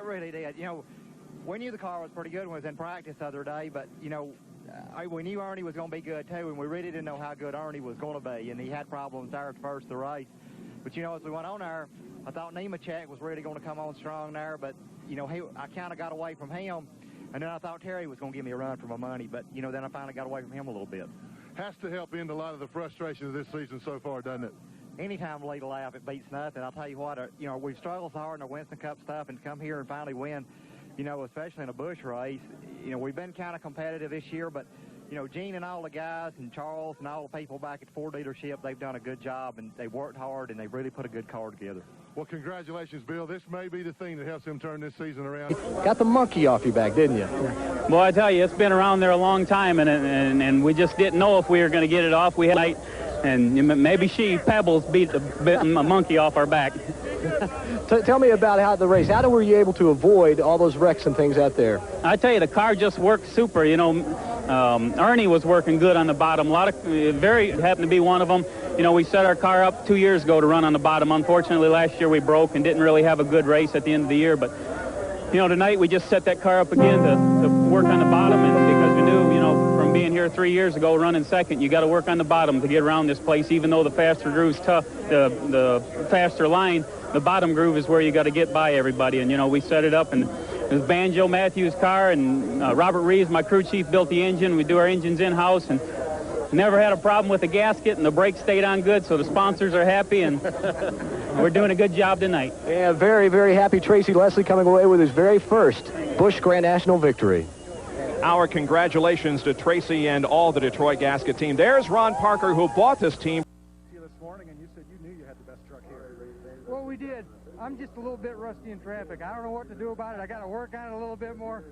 really did. You know, we knew the car was pretty good when it was in practice the other day, but, you know, we knew Ernie was going to be good, too, and we really didn't know how good Ernie was going to be, and he had problems there at first of the race. But, you know, as we went on there, I thought Nemechek was really going to come on strong there, but, you know, I kind of got away from him, and then I thought Terry was going to give me a run for my money, but, you know, then I finally got away from him a little bit. Has to help end a lot of the frustration of this season so far, doesn't it? Anytime we lead a lap, it beats nothing. I'll tell you what, you know, we've struggled so hard in the Winston Cup stuff, and to come here and finally win, you know, especially in a Busch race, you know, we've been kind of competitive this year, but, you know, Gene and all the guys and Charles and all the people back at Ford dealership, they've done a good job, and they've worked hard, and they've really put a good car together. Well, congratulations, Bill. This may be the thing that helps him turn this season around. Got the monkey off your back, didn't you? Well, I tell you, it's been around there a long time, and we just didn't know if we were going to get it off. We had and maybe Pebbles beat the monkey off our back. Tell me about how the race. How were you able to avoid all those wrecks and things out there? I tell you, the car just worked super. You know, Ernie was working good on the bottom. A lot of happened to be one of them. You know, we set our car up 2 years ago to run on the bottom. Unfortunately, last year we broke and didn't really have a good race at the end of the year. But, you know, tonight we just set that car up again to work on the bottom, and because we knew, you know, from being here 3 years ago running second, you got to work on the bottom to get around this place. Even though the faster groove's tough, the faster line, the bottom groove is where you got to get by everybody. And, you know, we set it up, and it was Banjo Matthews' car, and Robert Reeves, my crew chief, built the engine. We do our engines in-house, and never had a problem with the gasket, and the brakes stayed on good, so the sponsors are happy, and we're doing a good job tonight. Yeah, very, very happy. Tracy Leslie coming away with his very first Busch Grand National victory. Our congratulations to Tracy and all the Detroit Gasket team. There's Ron Parker, who bought this team. This morning, and you said you knew you had the best truck here. Well, we did. I'm just a little bit rusty in traffic. I don't know what to do about it. I got to work on it a little bit more,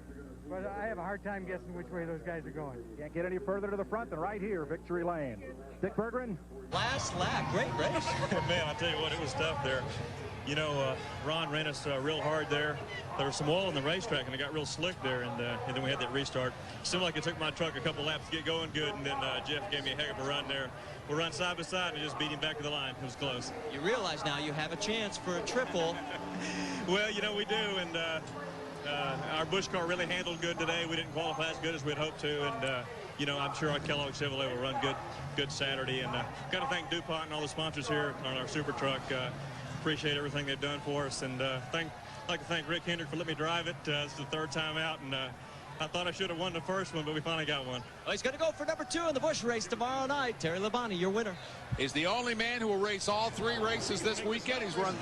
but I have a hard time guessing which way those guys are going. Can't get any further to the front than right here, victory lane. Dick Berggren. Last lap, great race. Man, I tell you what, it was tough there. You know, Ron ran us real hard there. There was some oil in the racetrack, and it got real slick there, and then we had that restart. It seemed like it took my truck a couple laps to get going good, and then Jeff gave me a heck of a run there. We run side by side and just beat him back to the line. It was close. You realize now you have a chance for a triple. Well, you know, we do, and our Busch car really handled good today. We didn't qualify as good as we'd hoped to, and you know, I'm sure our Kellogg Chevrolet will run good Saturday. And got to thank DuPont and all the sponsors here on our SuperTruck. Appreciate everything they've done for us, and I'd like to thank Rick Hendrick for letting me drive it. It's the third time out, and I thought I should have won the first one, but we finally got one. Well, he's going to go for number 2 in the Busch race tomorrow night. Terry Labonte, your winner. He's the only man who will race all 3 races this weekend. He's run